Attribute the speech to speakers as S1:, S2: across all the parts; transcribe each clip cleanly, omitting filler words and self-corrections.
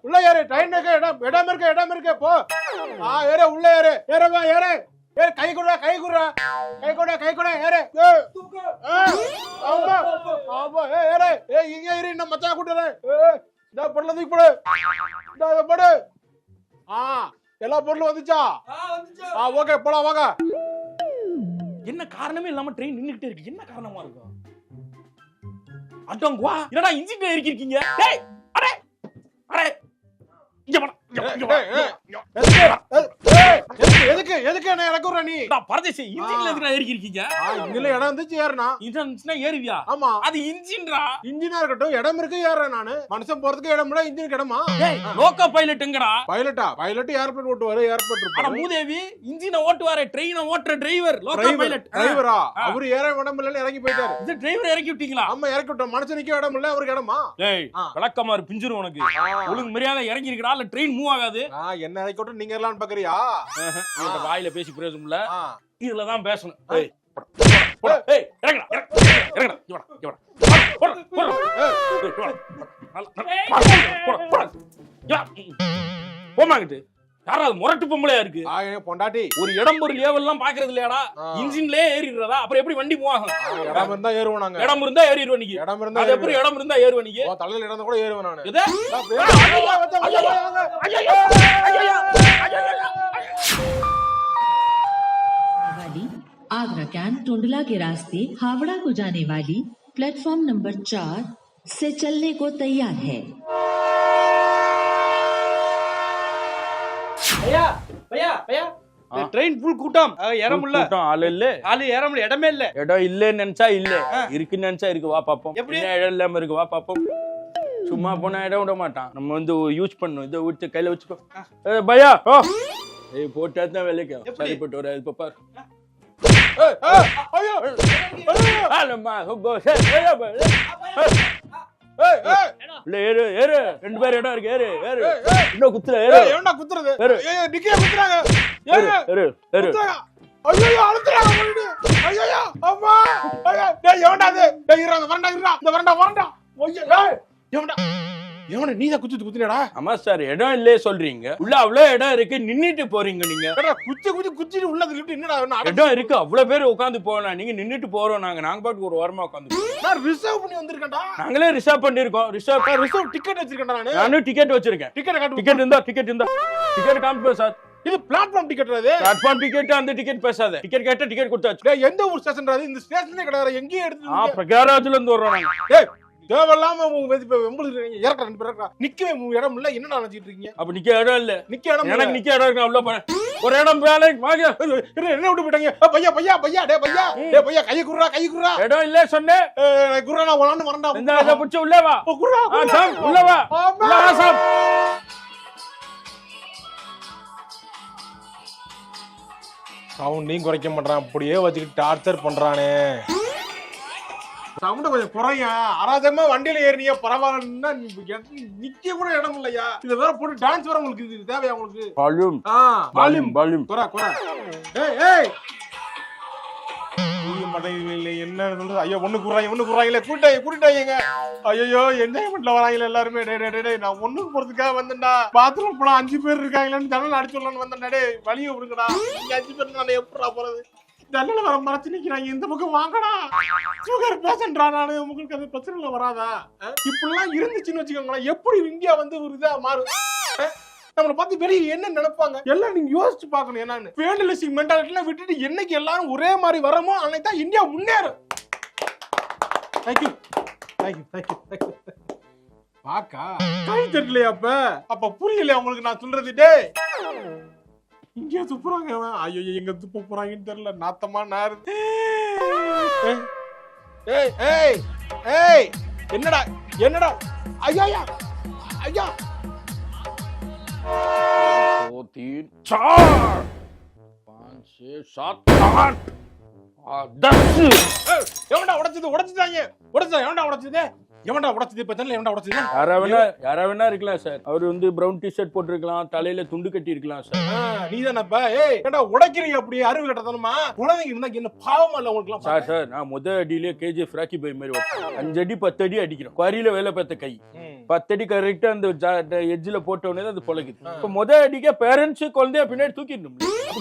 S1: உள்ள ஏறு. ட்ரெயின் இருக்கு, இடம் இருக்கு. போ. ஏறு, உள்ள ஏறு. ஏறவா ஏறு. கை குடுறா ஏறு. ஆமா ஏறு. இங்க ஏறி நம்ம மச்சான் கூட்டுறேன். இந்த பொருளை தூக்கி போடு. இத போடு. எல்லா பொருளும் வந்துச்சா? ஓகே, போலாம் வாங்க.
S2: என்ன காரணமே இல்லாம ட்ரெயின் நின்னுகிட்டே இருக்கு. என்ன காரணமா இருக்கும்? அடங்கவா, என்னடா இன்ஜின்ல ஏறிக்கிருக்கீங்க? டேய், அடே அடே இங்க வா.
S1: எதுக்கு என்ன இறக்குற நீ?
S2: நான் பரதேசி, இன்ஜின்ல எதுக்கு ஏறிக்கிருக்கீங்க?
S1: இங்கல இடம் இருந்துச்சு ஏறனா.
S2: இன்ஜின்ஸ்னா ஏறுவியா?
S1: ஆமா.
S2: அது இன்ஜின்டா.
S1: இன்ஜினா இருக்கட்டும், இடம் இருக்கு ஏறேன் நானு. மனுஷன் போறதுக்கு இடம் இல்ல, இன்ஜினுக்கு இடமா?
S2: டேய், லோக்கோ பைலட்டுங்கடா.
S1: பைலட் ஏர்பிளேன் ஓட்டுவாரு, ஏர்போர்ட் இருக்கு.
S2: அட மூதேவி, இன்ஜினை ஓட்டுவாரு, ட்ரெயினை ஓட்டுற டிரைவர் லோக்கோ பைலட்.
S1: டிரைவரா? அவரு ஏற இடம் இல்லன்னு இறங்கி போயிட்டாரு.
S2: இது டிரைவர் இறக்கி விட்டீங்களா?
S1: ஆமா, இறக்கி விட்டோம். மனுஷனுக்கு இடம் இல்ல, அவருக்கு இடமா?
S2: டேய், விளக்கமாறு பிஞ்சிரும் உனக்கு. ஒழுங்கு மரியாதை இறங்கி இருக்கடா, இல்ல ட்ரெயின் மூவ் ஆகாது.
S1: என்ன இறக்கி விட்டு நீங்க எல்லாம் பாக்குறியா?
S2: இந்த வாயில பேசி பிரயோஜனம் இல்ல, இதுல தான் பேசணும். ஏய் இறங்கடா, இறங்கடா. போமாங்கிட்டு யாராவது முரட்டு பொம்பளையா இருக்கு.
S1: பொண்டாட்டி
S2: ஒரு இடம் பொருள் ஏவல்லாம் பாக்குறது இல்லையாடா? இன்ஜின்லயே ஏறிடுறதா? அப்புறம் எப்படி வண்டி மூவாகும்?
S1: இடம் இருந்தா ஏறுவோம் நாங்க.
S2: இடம் இருந்தா ஏறிடுவோம் நீங்க.
S1: இடம் இருந்தா
S2: அது எப்படி இடம் இருந்தா ஏறுவோம் நீங்க?
S1: தலையில இடம் கூட ஏறுவேன் நானு.
S2: எது?
S3: आगरा कैंट टुंडला के रास्ते हावड़ा को जाने वाली प्लेटफॉर्म नंबर 4 से चलने को तैयार है।
S4: भैया ட்ரெயின் ஃபுல் கூட்டம். ஏற முடியல.
S2: ஆளு இல்ல.
S4: ஏற முடியல, இடமே இல்ல.
S2: இடம் இல்லன்னு நினைச்சா இல்ல, இருக்குன்னு நினைச்சா இருக்கு. வா பாப்போம். என்ன இடம் இல்லாம இருக்கு, வா பாப்போம். சும்மா போனா இடம் விட மாட்டான். நம்ம வந்து யூஸ் பண்ணணும். இதை விட்டு கையில வச்சுக்கோ. பையா போட்டா தான் வேலைக்கு சரிப்பட்டு வர. இப்ப பாரு. ரெண்டு பேர் இடம் இருக்கு. ஏறு ஏறு. இன்னும் குத்துற. ஏறு.
S1: ஏன்டா குத்துறது? நிக்கிய குத்துறாங்க. ஏறு ஏறு ஏறு. ஐயோ அழுத்துறாங்க போயிடு. ஐயோ அம்மா. டேய் எவன்டா அது? டேய் இறங்க வரண்டா. இந்த வரண்டா. ஐயோ டேய் எவன்டா? எவனே நீ தான் குத்தினடா?
S2: ஆமா சார், இடம் இல்லையே சொல்றீங்க. உள்ள அவ்வளவு இடம் இருக்கு, நின்னுட்டு போறீங்க நீங்க.
S1: குச்சிட்டு உள்ள லிஃப்ட் என்னடா?
S2: இடம் இருக்கு, அவ்வளவு பேர் உட்கார்ந்து போறோம். நீங்க நின்னுட்டு போறோம். நாங்க பாட்டுக்கு ஒரு வாரமா உட்கார்ந்து.
S1: நான் ரிசர்வ் பண்ணி வந்திருக்கேன்டா.
S2: நாங்களே ரிசர்வ் பண்ணிருக்கோம். ரிசர்வ்
S1: டிக்கெட் வச்சிருக்கேன்டா நானு.
S2: நானும் டிக்கெட் வச்சிருக்கேன். டிக்கெட் இருந்தா டிக்கெட் காமிப்பேன் சார்.
S1: இது பிளாட்ஃபார்ம் டிக்கெட். அது
S2: பிளாட்ஃபார்ம் டிக்கெட். அந்த டிக்கெட் பேசாத. டிக்கெட் கேட்டா டிக்கெட் கொடுத்தாச்சு.
S1: டேய் எந்த ஊர் ஸ்டேஷன்டா இது? இந்த ஸ்டேஷனே கிடையாது. எங்கேயே எடுத்து
S2: பிரகாராஜ்ல இருந்து வர்றோம் நாங்க.
S1: டேய் தேவலாம இறக்க ரெண்டு பேர் நிக்கவே இடம் இல்ல. என்ன நினைச்சிட்டு இருக்கீங்க?
S2: அப்ப நிக்க இடம் இல்ல.
S1: எனக்கு
S2: நிக்க இடம் இருக்கு. அவ்வளவு ஒரு இடம் வேலை
S1: என்ன விட்டு போயிட்டாங்க? பையா கையை குடுறா.
S2: இடம் இல்ல சொன்னேன்.
S1: குடுறா, நான் உலான்னு வரண்டா.
S2: இந்த புடிச்சு உள்ள வா. உள்ள வா. சாப்
S1: சவுண்டையும் குறைக்க மாட்டான். அப்படியே வச்சுக்கிட்டு டார்ச்சர் பண்றானே. சவுண்ட கொஞ்சம் குறையா. அராஜகமா வண்டியில ஏறினியா பரவாயில்லன்னா நிக்க கூட இடம் இல்லையா? இத வேற போட்டு டான்ஸ் வர உங்களுக்கு இது தேவையா உங்களுக்கு? வால்யூம் குறை. ஏய் என்ன சொல்றது? ஐயோ ஒண்ணு குறாங்களே. கூட்டிட்டாங்க. ஐயோ என்ஜாய்மெண்ட்ல வராங்களே எல்லாருமே. நான் ஒண்ணுக்கு போறதுக்காக வந்தேன்டா. பாத்ரூம் போனா 5 பேர் இருக்காங்களேன்னு ஜன்னல் அடிச்சுடலான்னு வந்தேன். டேய் வழிய விடுங்கடா. நீங்க 5 பேர் நான் எப்படா போறது? ஜன்னல வர மறைச்சு நிக்கிறாங்க. இந்த பக்கம் வாங்கடா. சுகர் பேஷண்டா நானு. உங்களுக்கு அது பிரச்சனை வராதா? இப்படிலாம் இருந்துச்சுன்னு வச்சுக்கோங்களேன். எப்படி இந்தியா வந்து ஒரு இதா மாறும்? நம்மளை பார்த்து பெரிய என்ன நினைப்பாங்க எல்லாம் நீங்க யோசிச்சு பார்க்கணும். என்னன்னு ஃபேண்டலிஸ்டிக் மென்டாலிட்டிலாம் விட்டுட்டு என்னைக்கு எல்லாரும் ஒரே மாதிரி வரமோ அன்னைக்கு தான் இந்தியா முன்னேறும். தேங்க்யூ. பாக்கா கை தட்டலையா? அப்ப புரியலையா உங்களுக்கு நான் சொல்றது? டேய் இங்கே துப்புறாங்க. ஐயோ எங்க துப்ப போறாங்கன்னு தெரியல. நாத்தமா நாரு. ஏய் என்னடா ஐயா
S2: 2 3 4 5 6 7 8 10.
S1: எவன்டா உடைச்சது? எவன்டா உடைச்சது? எவன்டா உடைச்சது இப்ப தெரியல, எவன்டா உடைச்சது?
S2: யாரா வேணா இருக்கலாம் சார். அவர் வந்து பிரவுன் டி-ஷர்ட் போட்டிருக்கலாம், தலையில துண்டு கட்டி இருக்கலாம் சார்.
S1: நீ தானப்பா? ஏய் ஏன்டா உடைக்கிறீங்க அப்படி? அறிவு கட்டதனமா? குழந்தைங்க இருந்தா என்ன பாவமா இல்ல உங்களுக்கு?
S2: சார் நான் முத அடியிலே KGF ராக்கி பை மாதிரி 5 அடி 10 அடி அடிக்கிறோம். குவாரியில வேலை பார்த்த கை 10 அடி கரெக்டா அந்த எட்ஜ்ல போட்ட உடனே அது பொழக்குது. இப்ப முத அடிக்க பேரண்ட்ஸ் குழந்தைய பின்னாடி தூக்கிடணும்.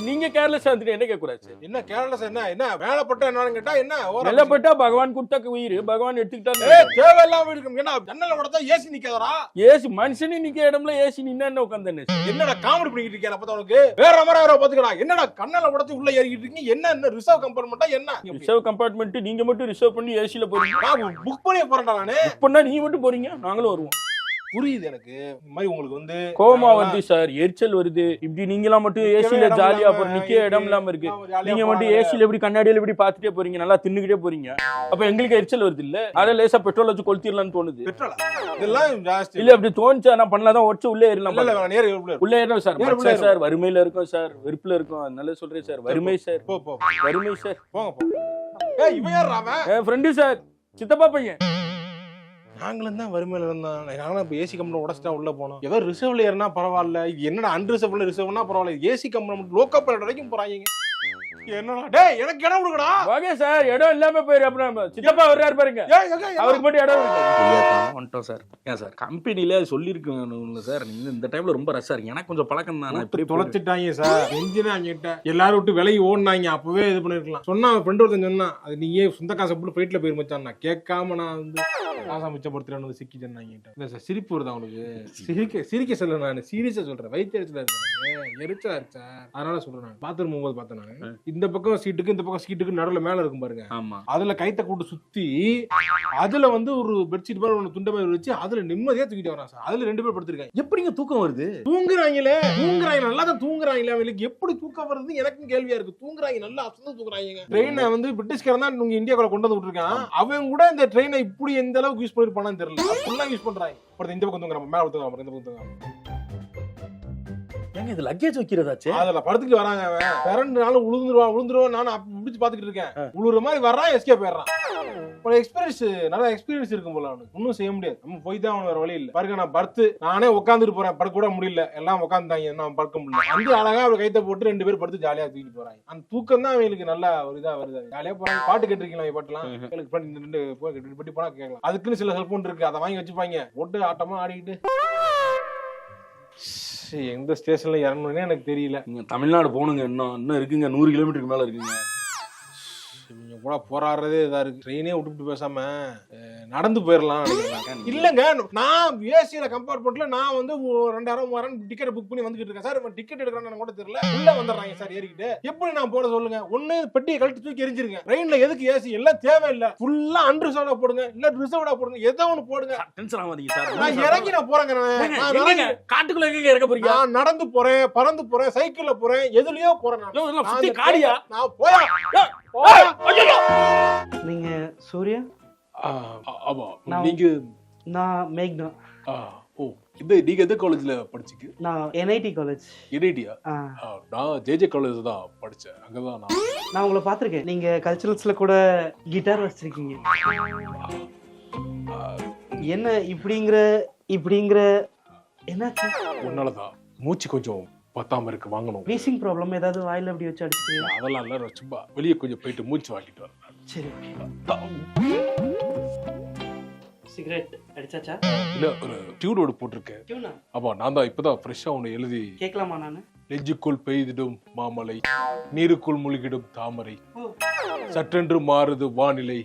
S2: நீங்க கேர்லெஸ் வந்துட்டு என்ன கேட்கக்கூடாது.
S1: என்ன கேர்லெஸ்? என்ன வேலைப்பட்ட என்னன்னு கேட்டா என்ன
S2: வேலைப்பட்டா பகவான் கொடுத்த உயிர் பகவான் எடுத்துக்கிட்டா
S1: தேவையில்லாம இருக்கும். ஏன்னா ஜன்னல உடச்சா ஏசி நிக்காதரா?
S2: ஏசி மனுஷனே நிக்க இடம்ல ஏசி நின்னா என்ன உட்காந்து
S1: என்னடா காமெடி பண்ணிட்டு இருக்கீங்க? அப்ப உனக்கு வேற மாதிரி வேற பாத்துக்கடா. என்னடா கண்ணல உடைச்சு உள்ள ஏறிட்டு இருக்கீங்க? என்ன ரிசர்வ் கம்பார்ட்மெண்டா? என்ன
S2: ரிசர்வ் கம்பார்ட்மெண்ட்? நீங்க மட்டும் ரிசர்வ் பண்ணி ஏசில போறீங்க.
S1: நான் புக் பண்ணி போறேன்டா நானு.
S2: புக் பண்ணா நீங்க மட்டும் போறீங்க, நாங்களும் வருவோம்.
S1: புரியுது எனக்கு. இந்த மாதிரி உங்களுக்கு வந்து
S2: கோமா வருது சார், எரிச்சல் வருது. இப்படி நீங்களாம் மட்டும் ஏசில ஜாலியா போறீங்க, நிக்க இடம் இல்லாம இருக்கு. நீங்க மட்டும் ஏசில எப்படி கண்ணாடியில எப்படி பாத்துட்டே போறீங்க, நல்லா தின்னுக்கிட்டே போறீங்க. அப்ப எங்களுக்கு எரிச்சல் வருது இல்ல? அதை லேசா பெட்ரோல் வச்சு கொளுத்திடலாம்னு தோணுது.
S1: இதெல்லாம் ஜாஸ்தி
S2: இல்ல அப்படி தோணுச்சா நான் பண்ணலாதான் உடச்சு உள்ளே ஏறலாம். உள்ளே ஏறணும் சார். சார் வறுமையில இருக்கும் சார், வெறுப்புல இருக்கும். அதனால சொல்றேன் சார், வறுமை சார். வறுமை சார்.
S1: ஏய் இவன் யாரா அவன்?
S2: என் ஃப்ரெண்டு சார், சித்தப்பா பையன்.
S1: நாங்களும் தான் வறுமையில இருந்தோம். நாங்களும் இப்ப ஏசி கம்பெனி உடச்சிட்டா உள்ள போனோம். ஏதோ ரிசர்வ்ல ஏறினா பரவாயில்ல. இது என்னடா அன்ரிசர்வ்ல ரிசர்வ்னா பரவாயில்ல. ஏசி கம்பெனி லோக்கல் பைலட் வரைக்கும் போறாங்க. என்னடா டேய் எனக்கு இடம் கொடுங்கடா.
S2: ஓகே சார், இடம் இல்லாம போயிரு. அப்புறம் சித்தப்பா வர்றாரு பாருங்க, அவருக்கு மட்டும் இடம் வந்துட்டோம் சார். ஏன் சார் கம்பெனில சொல்லிருக்கீங்க சார், நீங்க இந்த டைம்ல ரொம்ப ரஷ்ஷா இருக்கு. எனக்கு கொஞ்சம் பழக்கம் தான். இப்படி
S1: தொலைச்சிட்டாங்க சார். எஞ்சினா அங்கிட்ட எல்லாரும் விட்டு விலகி ஓடினாங்க. அப்பவே இது பண்ணிருக்கலாம். சொன்னா ஃப்ரெண்ட் ஒருத்தன் சொன்னா, அது நீயே சொந்த காசை போட்டு ஃபிளைட்ல போயிரு மச்சான். நான் கேட்காம நான் வந்து காசா மிச்சப்படுத்துறேன்னு வந்து சிக்கி சொன்னாங்க. இல்ல சார் சிரிப்பு வருது அவனுக்கு. சிரிக்க சொல்ல நான் சீரியஸா சொல்றேன். வயிற்றுல எரிச்சலா இருச்சா அதனால சொல்றேன். நான் பாத்ரூம் போகும்போது பார்த்தேன். நான் இந்த பக்கம் சீட்டுக்கு இந்த பக்கம் சீட்டுக்கு நடுவுல மேல இருக்கும் பாருங்க.
S2: ஆமா,
S1: அதுல கைத்த கூட்டு சுத்தி அதுல வந்து ஒரு பெட்ஷீட் மாதிரி ஒண்ணு துண்ட மாதிரி வச்சு அதுல நிம்மதியா தூக்கிட்டு வரான் சார். அதுல 2 பேர் படுத்திருக்காங்க.
S4: எப்படிங்க தூக்கம் வருது?
S1: தூங்குறாங்க நல்லா தான் தூங்குறாங்களே. அவங்களுக்கு எப்படி தூக்கம் வருது எனக்கும் கேள்வியா இருக்கு. தூங்குறாங்க, நல்லா அசந்து தூங்குறாங்க. ட்ரெயினை வந்து பிரிட்டிஷ்காரன் தான் இங்க இந்தியாக்குள்ள கொண்டு வந்து விட்டுருக்கான். அவன் கூட இந்த ட்ரெயினை இப்படி எந்த அளவுக்கு யூஸ் பண்ணிருப்பானு தெரியல. ஃபுல்லா யூஸ் பண்றாங்க. இந்த பக்கம் தூங்குறாங்க, மேல தூங்குறாங்க, இந்த பக்கம் தூங்குறாங்க.
S4: ஏங்க இது லக்கேஜ் வைக்கிறதாச்சு?
S1: அதுல படுத்துட்டு வராங்க. அவன் பிறண்டுனாலும் விழுந்துருவான். நானும் முடிச்சு பாத்துக்கிட்டு இருக்கேன். உழுவுற மாதிரி வர்றான், எஸ்கே போயிடுறான். எக்ஸ்பீரியன்ஸ் நல்ல எக்ஸ்பீரியன்ஸ் இருக்கும் போல அவனுக்கு. ஒன்னும் செய்ய முடியாது. நம்ம போய் தான் அவன் வேற வழி இல்ல. பாருங்க நான் படுத்து நானே உட்காந்துட்டு போறேன். படுக்க கூட முடியல. எல்லாம் உட்காந்துட்டாங்க, நான் படுக்க முடியல. வந்து அழகா அவளை கைத்த போட்டு 2 பேர் படுத்து ஜாலியா தூக்கிட்டு போறாங்க. அந்த தூக்கம் தான் அவங்களுக்கு நல்லா ஒரு இதா வருது. ஜாலியா போறாங்க. பாட்டு கேட்டிருக்கீங்களா? பாட்டுலாம் எனக்கு பட்டி போனா கேட்கலாம். அதுக்குன்னு சில செல்போன் இருக்கு, அதை வாங்கி வச்சுப்பாங்க. போட்டு ஆட்டமா ஆடிக்கிட்டு எந்த ஸ்டேஷன்ல இறங்கணும்னே எனக்கு தெரியல.
S2: நீங்க தமிழ்நாடு போகணுங்க. இன்னும் இருக்குங்க, 100 கிலோமீட்டருக்கு மேல இருக்குங்க.
S1: நீங்க கூட போராடுறதே இதா இருக்கு. ட்ரெயினே விட்டுட்டு பேசாம நடந்து போயிடலாம் நினைக்கிறேன். இல்லங்க, நான் ஏசியில கம்பார்ட்மெண்ட்ல நான் வந்து 2000-3000 டிக்கெட் புக் பண்ணி வந்துகிட்டு இருக்கேன் சார். டிக்கெட் எடுக்கிறேன்னு கூட தெரியல. உள்ள வந்துடுறாங்க சார் ஏறிக்கிட்டு. எப்படி நான் போட சொல்லுங்க? ஒண்ணு பெட்டியை கழட்டி தூக்கி எரிஞ்சிருங்க. ட்ரெயின்ல எதுக்கு ஏசி? எல்லாம் தேவையில்லை. ஃபுல்லா அன்ரிசர்வ்டா போடுங்க, இல்ல ரிசர்வ்டா போடுங்க, ஏதோ ஒண்ணு போடுங்க.
S2: டென்ஷன் ஆகாதீங்க சார்.
S1: நான் இறங்கி நான் போறேங்க.
S2: காட்டுக்குள்ள எங்க இறங்க போறீங்க?
S1: நான் நடந்து போறேன், பறந்து போறேன், சைக்கிள்ல போறேன், எதுலயோ போறேன்.
S2: சுத்தி காடியா?
S1: நான் போயா?
S5: நீங்க சூர்யா?
S1: ஆமா. நீங்க?
S5: நான் மேக்னா.
S1: ஓ, நீங்க எந்த காலேஜ்ல படிச்சீங்க?
S5: நான் NIT காலேஜ்.
S1: NIT-யா? நான் JJ காலேஜ் தான் படிச்சேன். அங்கதான்
S5: நான் உங்களை பார்த்திருக்கேன். நீங்க கல்ச்சுரல்ஸ்ல கூட கிட்டார் வச்சிருக்கீங்க. என்ன இப்படிங்கிற என்னாச்சு?
S1: உன்னாலதான் மூச்சு கொஞ்சம் பத்தாம இருக்கு, வாங்கணும்.
S5: வீசிங் ப்ராப்ளம் ஏதாவது வாயில அப்படி வச்சு அடிச்சுக்கீங்க?
S1: அதெல்லாம் இல்ல, சும்மா வெளியே கொஞ்சம் போயிட்டு மூச்சு வாங்கிட்டு வரேன்.
S5: சரி. சிகரெட் அடிச்சாச்சா?
S1: இல்ல, ஒரு டியூனோடு போட்டிருக்கேன்.
S5: டியூனா?
S1: ஆமா, நான் தான் இப்பதான் ஃப்ரெஷ்ஷா ஒண்ணு எழுதி.
S5: கேட்கலாமா நானு?
S1: நெஞ்சுக்குள் பெய்திடும் மாமலை, நீருக்குள் முழுகிடும் தாமரை, சற்றென்று மாறுது வானிலை.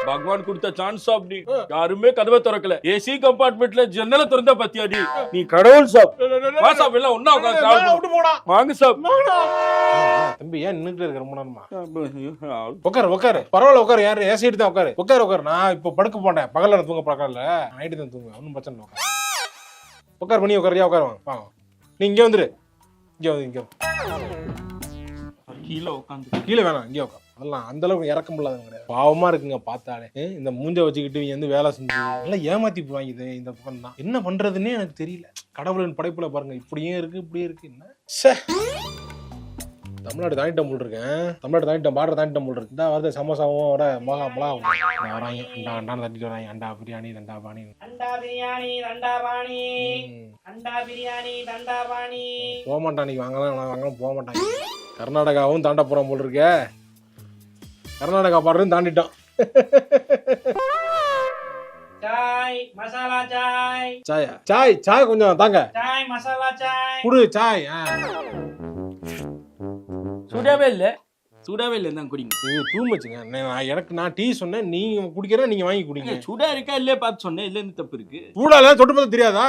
S2: பகவான் கொடுத்த சான்ஸ் அப்படி யாருமே கதவை திறக்கல. ஏசி கம்பார்ட்மெண்ட்ல ஜன்னல திறந்தா பத்தியாடி. நீ கடவுள் சாப். வா சாப், எல்லாம் ஒண்ணா உட்கார்ந்து போடா. வாங்க சாப்.
S1: தம்பி ஏன் நின்னுட்டே இருக்க ரொம்ப நேரமா? உட்காரு பரவாயில்ல, உட்காரு. யாரு ஏசிட்டு தான் உட்காரு. நான் இப்ப படுக்க போட்டேன். பகல்ல தூங்க பழக்கம்ல, நைட்டு தான் தூங்க. ஒன்னும் பிரச்சனை இல்லை. உட்காரு பண்ணி உட்காரியா? உட்காரு வாங்க. நீ இங்க வந்துரு. இங்க கீழே வேணாம், இங்கே உட்காரு. அதெல்லாம் அந்த அளவுக்கு இறக்கம் இல்லாதவங்க கிடையாது. பாவமா இருக்குங்க பார்த்தாலே. இந்த மூஞ்ச வச்சுக்கிட்டு இவங்க வந்து வேலை செஞ்சு நல்லா ஏமாத்தி போவாங்க. இந்த பக்கம் தான் என்ன பண்றதுன்னே எனக்கு தெரியல. கடவுளின் படைப்புல பாருங்க, இப்படியே இருக்கு இப்படியே இருக்கு. என்ன தமிழ்நாடு தாண்டிட்டம் போல் இருக்கேன். தமிழ்நாடு தாண்டிட்டம் பார்டர் தாண்டிட்டம் போல் இருக்கு. இந்த வரது சமோசாவும் வர மிளகா வராங்க. அண்டா தட்டிட்டு வராங்க. அண்டா பிரியாணி தண்டா பாணி.
S4: அண்டா பிரியாணி தண்டா பாணி. அண்டா பிரியாணி தண்டா பாணி.
S1: போக மாட்டான் நீ வாங்கலாம் போக மாட்டாங்க. கர்நாடகாவும் தாண்ட போறோம் போல் இருக்க. கர்நாடகா பார்டரும் தாண்டிட்டோம்.
S4: சாய் மசாலா சாய்.
S1: சாய் கொஞ்சம் தாங்க.
S4: சாய் மசாலா சாய்
S1: குடு சாய்.
S2: சூடாவே இல்லை தான் குடிங்க.
S1: இது டூ மச்சுங்க. நான் டீ சொன்னேன், நீங்க குடிக்கிறேன், நீங்க வாங்கி குடிங்க.
S2: சூடா இருக்கா இல்லையா பார்த்து சொன்னேன். இல்ல இருந்து தப்பு இருக்கு.
S1: சூடால தொட்டு பார்த்தா தெரியாதா?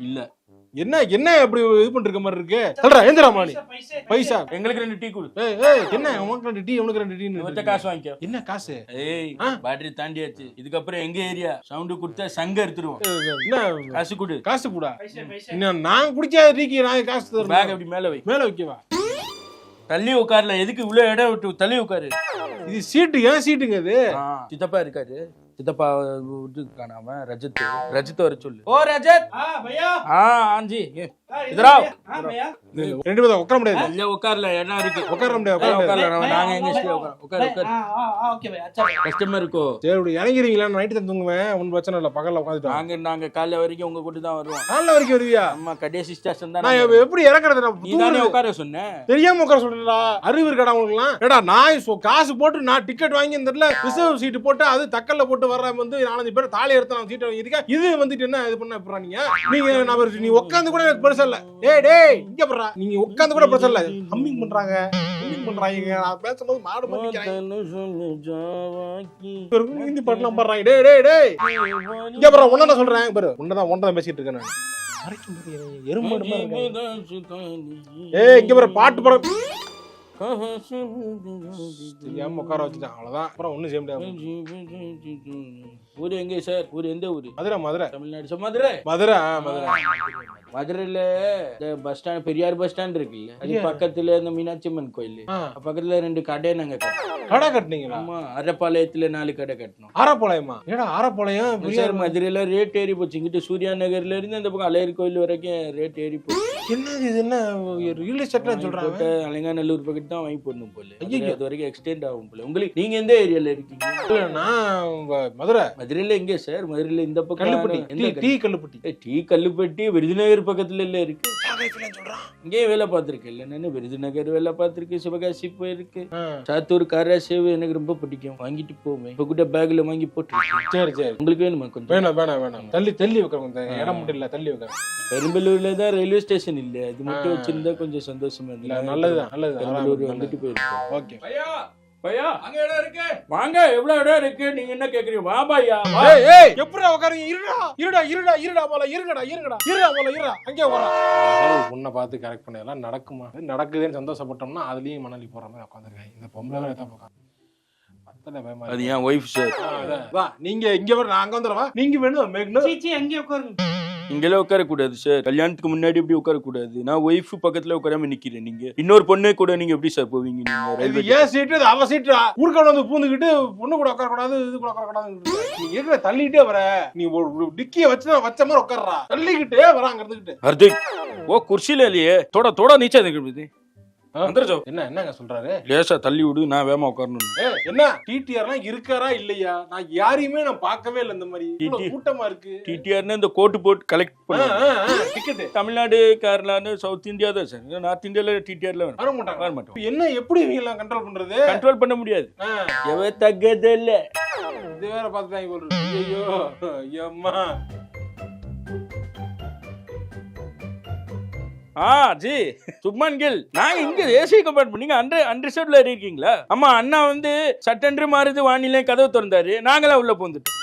S2: இல்ல
S1: என்ன அப்படி இது பண்ற மாதிரி இருக்கு? சொல்றா எந்திராமா நீ. பைசா
S2: எங்களுக்கு 2 டீ குடு.
S1: என்ன உனக்கு 2 டீ உனக்கு 2 டீ.
S2: மொத்த காசு வாங்கிக்கோ.
S1: என்ன காசு?
S2: பேட்டரி தாண்டியாச்சு. இதுக்கப்புறம் எங்க ஏரியா சவுண்ட் கொடுத்தா சங்க எடுத்துருவோம்.
S1: என்ன
S2: காசு கூடா.
S1: நான் குடிச்சா டீக்கு நான் காசு தரேன்.
S2: பேக் அப்படி மேல வைக்கவா? தள்ளி உட்கார்ல. எதுக்கு இவ்வளவு இடம் விட்டு தள்ளி உட்காரு?
S1: இது சீட்டு. ஏன் சீட்டுங்க இது?
S2: சித்தப்பா இருக்காரு. சித்தப்பா விட்டு காணாம ரஜத் வர சொல்லு. ஓ ரஜத்.
S4: பையா.
S2: ஆஞ்சி இதரா.
S1: ரெண்டு பேரும் உட்கார முடியாது.
S2: இல்ல உட்கார்ல இடம் இருக்கு.
S1: உட்கார முடியாது.
S2: நாங்க எங்க உட்காரு.
S4: ஓகே பையா. அச்சா
S2: கஸ்டமர் இருக்கோ.
S1: சரி இறங்கிறீங்களா? நைட்டு தான் தூங்குவேன். ஒன்றும் பிரச்சனை இல்லை. பகல்ல உட்காந்துட்டு
S2: நாங்க காலைல வரைக்கும் உங்க கூட்டு தான் வருவோம்.
S1: காலைல வரைக்கும் வருவியா?
S2: அம்மா கடைசி ஸ்டேஷன் தான்.
S1: நான் எப்படி இறக்குறது?
S2: நீதானே உட்கார சொன்னேன்.
S1: தெரியாம உட்கார சொல்றா. அறிவு இருக்கடா உங்களுக்குலாம். ஏடா நான் காசு போட்டு நான் டிக்கெட் வாங்கி இந்த இடத்துல ரிசர்வ் சீட்டு போட்டு அது தக்கல்ல போட்டு வர்ற வந்து 4-5 பேர் தாலி எடுத்து நான் சீட்டை வாங்கியிருக்கேன். இது வந்துட்டு என்ன இது பண்ண போறா நீ உட்காந்து கூட எனக்கு பெருசா இல்ல. டேய் இங்க போறா. நீங்க உட்காந்து கூட பெருசா இல்ல. ஹம்மிங் பண்றாங்க. நான் பேசும்போது மாடு ஹிந்தி பாட்டுலாம் பாடுறாங்க. டேய் இங்க போறா. ஒன்னதான் சொல்றேன் பாரு. ஒன்னதான் பேசிட்டு இருக்கேன் நான். எறும்பு இங்க பாரு. பாட்டு பாட தெரியாம உட்கார வச்சுட்டான். அவ்வளவுதான். அப்புறம் ஒண்ணும் செய்ய முடியாது.
S2: ஊரு எங்க சார்? ஊரு எந்த ஊரு?
S1: மதுரை.
S2: தமிழ்நாடு. மதுரை. மதுரையில bus stand, Periyar bus stand இருக்குல்ல, அது பக்கத்துல இந்த மீனாட்சி அம்மன் கோயில் பக்கத்துல 2 கடை நாங்க
S1: கடை கட்டினீங்களா?
S2: ஆமா. அரப்பாளையத்துல 4 கடை கட்டணும்.
S1: அரப்பாளையமா? ஏடா அரப்பாளையம்
S2: பெரியார். மதுரையில ரேட் ஏறி போச்சு. இங்கிட்டு சூர்யா நகர்ல இருந்து அந்த பக்கம் அலையர் கோயில் வரைக்கும் ரேட் ஏறி போச்சு.
S1: என்னது இது? என்ன ரியல் எஸ்டேட்னு சொல்றாங்க?
S2: அலங்காநல்லூர் பக்கத்து தான் வாங்கி போடணும் போல. அது வரைக்கும் எக்ஸ்டெண்ட் ஆகும் போல. உங்களுக்கு நீங்க எந்த ஏரியால இருக்கீங்க?
S1: நான் மதுரையில
S2: எங்க சார்? மதுரையில இந்த பக்கம் டீ கல்லுப்பட்டி விருதுநகர் பக்கத்துல இல்ல இருக்கு. இங்கே வேலை பார்த்திருக்கு இல்ல. நான் விருதுநகர் வேலை பார்த்திருக்கு. சிவகாசி போயிருக்கு. சாத்தூர் காராசேவு எனக்கு ரொம்ப பிடிக்கும். வாங்கிட்டு போவேன். இப்ப கூட பேக்ல வாங்கி போட்டு. சரி உங்களுக்கு வேணுமா? கொஞ்சம் வேணாம். தள்ளி வைக்க இடம் மட்டும் இல்ல. தள்ளி வைக்க. பெரும்பலூர்ல தான் ரயில்வே ஸ்டேஷன் இல்ல. அது மட்டும் வச்சிருந்தா கொஞ்சம் சந்தோஷமா இல்ல. நல்லதுதான். பெரும்பலூர் வந்துட்டு போயிருக்கோம். ஓகே பையா, அங்க இடம் இருக்கு. வாங்க. எவ்வளவு இடம் இருக்கு? நீங்க என்ன கேக்குறீங்க? வா பையா.
S1: எப்படிடா உட்காருங்க? இருடா போல. இருடா. அங்கே வரா. உன்னை பார்த்து கரெக்ட் பண்ணலாம். நடக்குமா? நடக்குதுன்னு சந்தோஷப்பட்டோம்னா அதுலயும் மணலி போற மாதிரி உட்காந்துருக்காங்க. இந்த பொம்பளை தான்
S2: அது என் ஒய்ஃப் சார்.
S1: வா நீங்க இங்க வர. நான் அங்க வந்துடுவா. நீங்க வேணும்
S4: அங்கே உட்காருங்க.
S2: இங்கெல்லாம் உட்கார கூடாது சார். கல்யாணத்துக்கு முன்னாடி இப்படி உட்கார கூடாது. நான் ஒய்ஃப் பக்கத்துல உட்காராம நிக்கிறேன். நீங்க இன்னொரு பொண்ணு கூட நீங்க எப்படி சார் போவீங்க? நீங்க
S1: ஏன் சீட்டு அவ சீட்டு ஊருக்க வந்து பூந்துக்கிட்டு பொண்ணு கூட உட்கார கூடாது, இது கூட உட்கார கூடாது. நீ இருக்கிற தள்ளிட்டே வர. நீ ஒரு டிக்கிய வச்ச மாதிரி உட்கார்றா. தள்ளிக்கிட்டே வராங்க இருந்துகிட்டு.
S2: ஹர்திக் ஓ குர்சில இல்லையே. தோட நீச்சா இருக்குது.
S1: என்னங்க சொல்றாரு?
S2: லேசா தள்ளி விடு. நான் வேமா உட்காரணும்.
S1: என்ன டிடிஆர்லாம் இருக்காரா இல்லையா? நான் யாரையுமே நான் பார்க்கவே இல்லை. இந்த மாதிரி கூட்டமா இருக்கு.
S2: டிடிஆர்னு இந்த கோட்டு போட்டு கலெக்ட் பண்ண தமிழ்நாடு, கேரளான்னு சவுத் இந்தியா தான் சார். நார்த் இந்தியால டிடிஆர்ல வர மாட்டாங்க.
S1: என்ன எப்படி இவங்க எல்லாம் கண்ட்ரோல் பண்றது?
S2: கண்ட்ரோல் பண்ண முடியாது. எவ தகதே இல்ல.
S1: இது வேற பார்த்துட்டாங்க போல. ஐயோ அம்மா.
S2: ஜி சுப்மான் கில். நாங்க இங்க ஏசி கம்பார்ட்மெண்ட். நீங்க அண்டர்ஸ்டாண்ட்ல இருக்கீங்களா? ஆமா. அண்ணா வந்து சட்டென்று மாறுது வானிலை கதவு திறந்தாரு. நாங்களா உள்ள போந்துட்டோம்.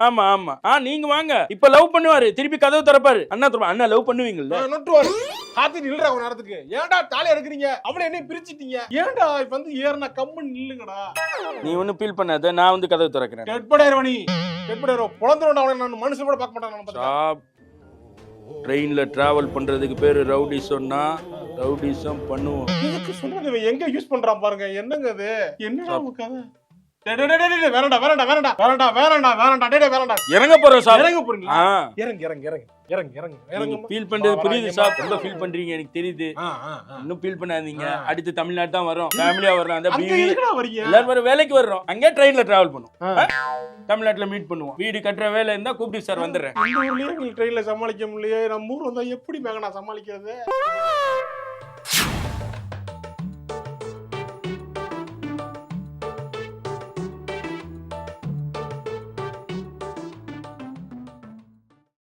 S2: ஆமா. நீங்க வாங்க. இப்ப லவ் பண்ணுவாரு. திருப்பி கதவு திறப்பாரு. அண்ணா லவ் பண்ணுவீங்கல்ல?
S1: நொட்டுவாரு. காத்திட்டு இல்லடா ஒரு நேரத்துக்கு. ஏன்டா தாலி எடுக்கிறீங்க? அவளை என்ன பிரிச்சிட்டீங்க? ஏன்டா இப்ப வந்து ஏறனா கம்மன் நில்லுங்கடா.
S2: நீ ஒன்னும் ஃபீல் பண்ணாத. நான் வந்து கதவு திறக்கிறேன்.
S1: கெட்படாயிரவனி. பொளந்துறோம்டா. அவனை நான் மனுஷன் கூட பார்க்க மாட்டேன்.
S2: ட்ரெயின்ல டிராவல் பண்றதுக்கு பேரு ரவுடி சொன்னா ரவுடிசம் பண்ணுவோம்.
S1: இதுக்கு சொல்றது இவன் எங்க யூஸ் பண்றான் பாருங்க. என்னங்க இது? என்னடா உங்க கதை? வேறண்டா வேறண்டா வேறண்டா வேறண்டா வேறண்டா வேறண்டா டேய் வேறண்டா.
S2: இறங்க போறோம் சார்.
S1: இறங்க போறீங்களா?
S2: ஆ.
S1: இறங்க இறங்க இறங்க இறங்க இறங்க இறங்க.
S2: ஃபீல் பண்றது புரியுது சார். ரொம்ப ஃபீல் பண்றீங்க எனக்கு தெரியுது. இன்னும் ஃபீல் பண்ணாதீங்க. அடுத்து தமிழ்நாடு தான் வரோம். ஃபேமிலியா வரோம். அந்த
S1: அங்க எதுக்குடா வரீங்க?
S2: எல்லாரும் வர வேலைக்கு வர்றோம். அங்கே ட்ரெயின்ல டிராவல் பண்ணுவோம். தமிழ்நாட்டுல மீட் பண்ணுவோம். வீடு கட்டுற வேலை இருந்தா கூப்பிட்டு சார் வந்துடுறேன்.
S1: இந்த ஊர்லயே எங்களுக்கு ட்ரெயின்ல சமாளிக்க முடியலையே. நம்ம ஊர் வந்தா எப்படி மேங்க நான் சமாளிக்கிறது?